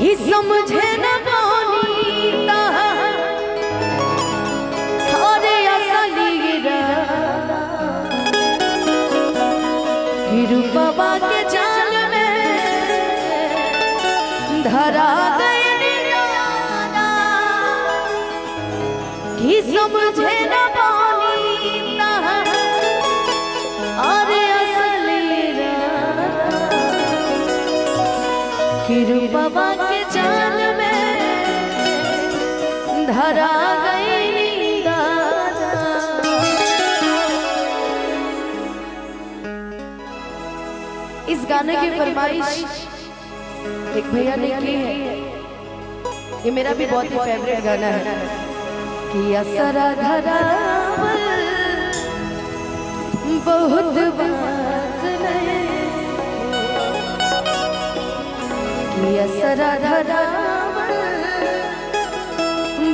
ही समझे न पानीता अरे असली इरादा गिरु बाबा के जाल में धरा गए निराला ही समझे न पानीता अरे असली इरादा गिरु बाबा के जाल में धरा गई दादा। इस गाने की फरमाइश एक भैया ने की है, ये मेरा भी बहुत ही फेवरेट गाना है कि असरा धरा बहुत बात नहीं कि असरा धरा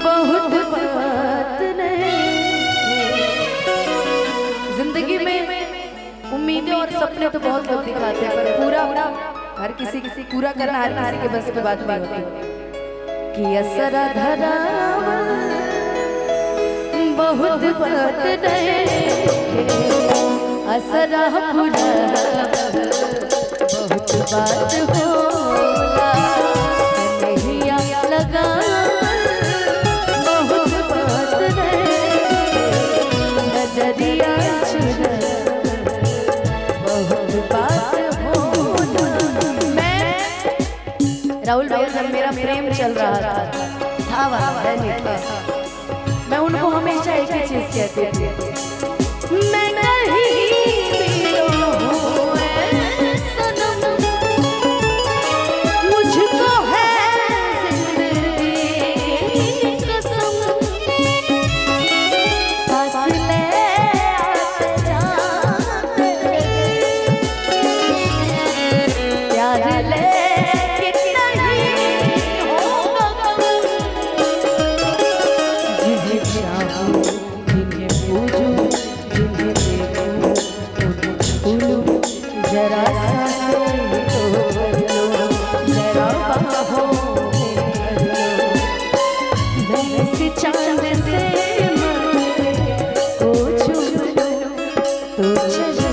बहुत बात नहीं। जिंदगी में उम्मीदें और सपने तो बहुत लोग दिखाते हैं, पर पूरा हर किसी पूरा करना हर किसी के बस की बात नहीं होती कि असरा धरा बहुत बात नहीं असरा पूरा बहुत बात होला कन्हैया लगा बहुत बात नहीं नजरिया छुड़ा बहुत बात होला। मैं राहुल भैया जब मेरा प्रेम चल रहा था वहाँ मैं उनको हमेशा एक ही चीज कहती थी, मैं कहीं भी रहूं सनम मुझको है जिंदगी कसम फासले आते जाते प्यार ले जरा जरा से चांद से तो चलो तो चलो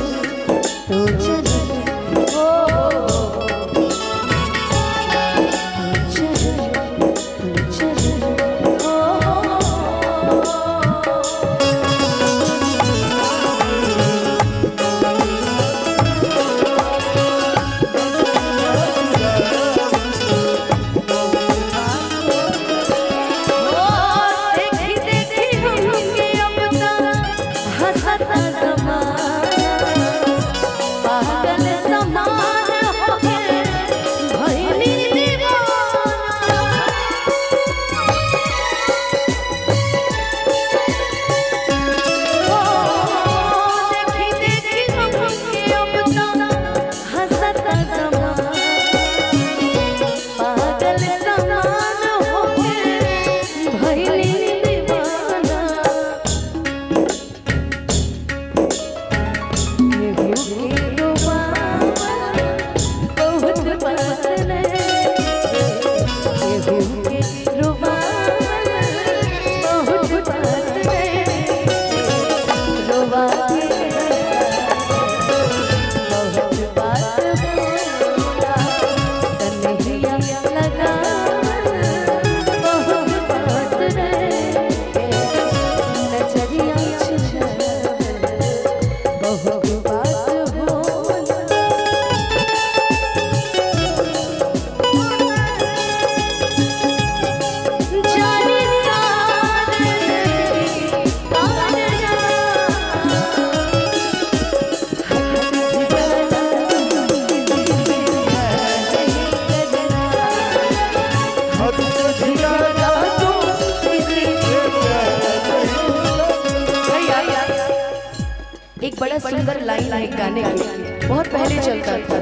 एक बड़ा सुंदर लाइन है गाने की, बहुत पहले चलता था,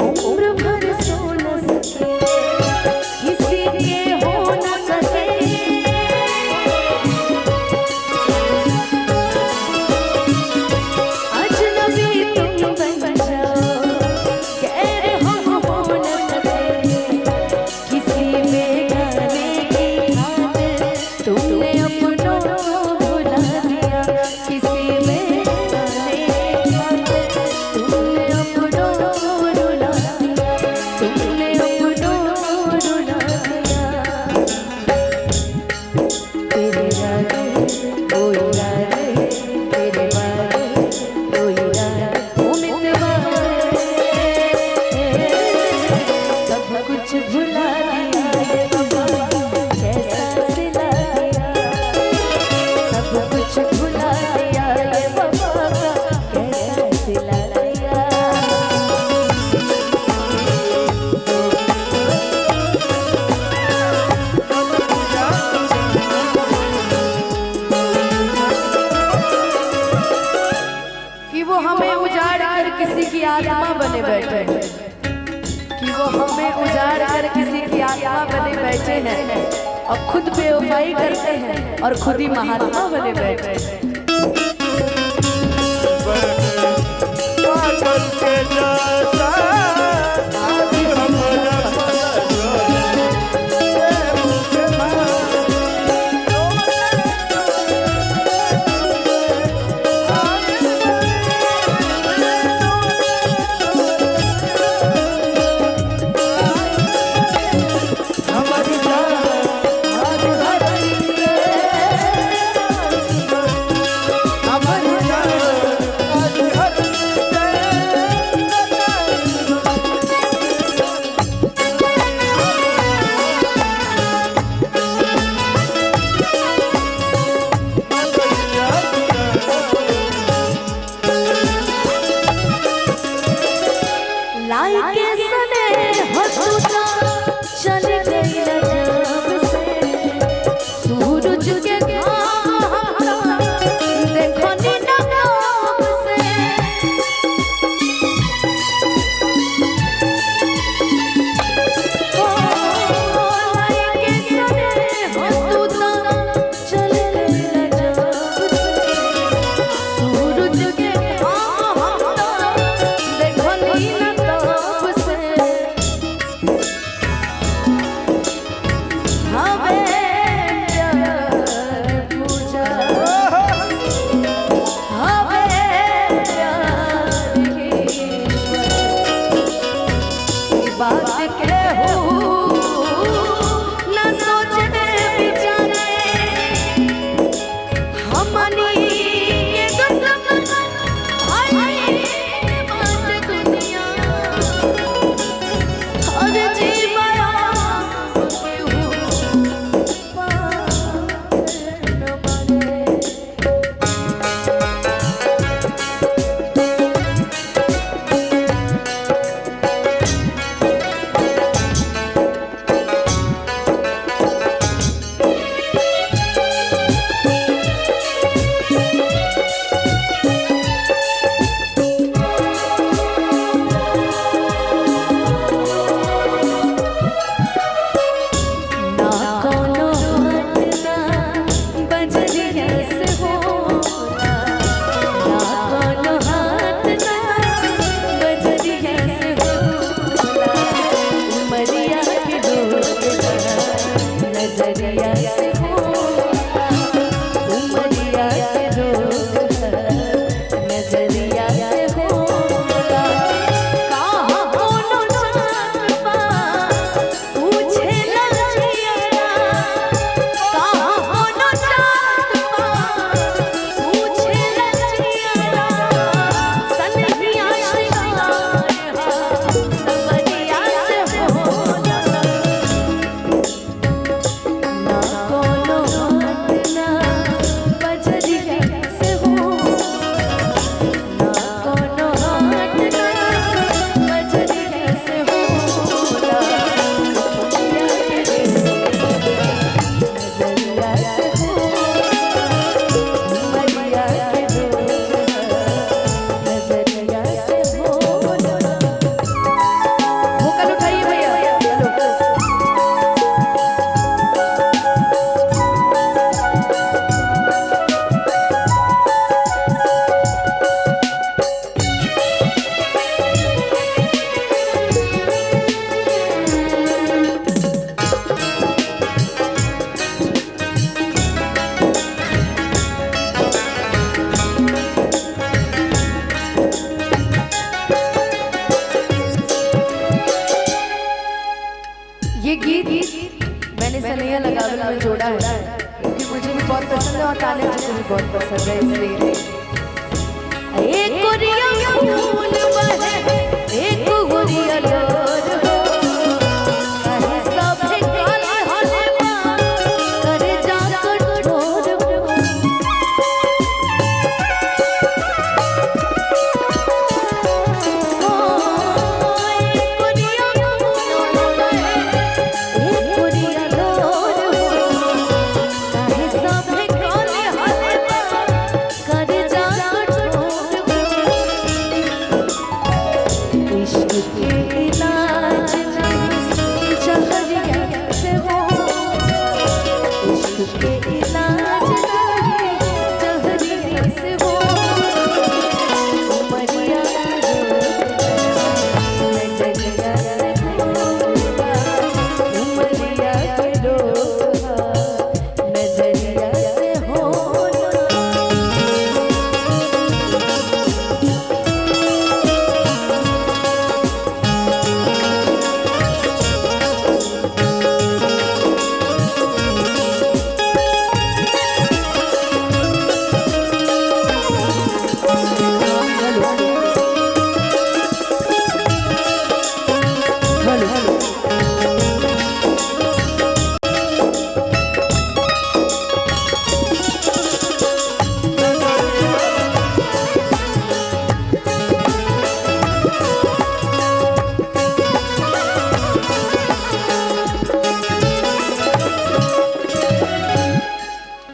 उम्र भर सो न सके किसी के हो न सके अजनबी तुम बन जाओ गैर हम हो न सके कुछ भुला दिया ये बाबा कैसा सिला दिया, सब कुछ भुला दिया ये बाबा कैसा सिला दिया। कि वो हमें उजाड़ कर किसी की आत्मा बने बैठे हैं, कि वो हमें उजाड़ कर किसी की आत्मा बने बैठे हैं और खुद बेवफाई करते हैं और खुद ही महात्मा बने बैठे हैं। सनैया लगावल में जोड़ा है क्योंकि मुझे भी बहुत पसंद है और ताने जी को भी बहुत पसंद है, इसलिए एक गोरिया फूल बहे एक गोरिया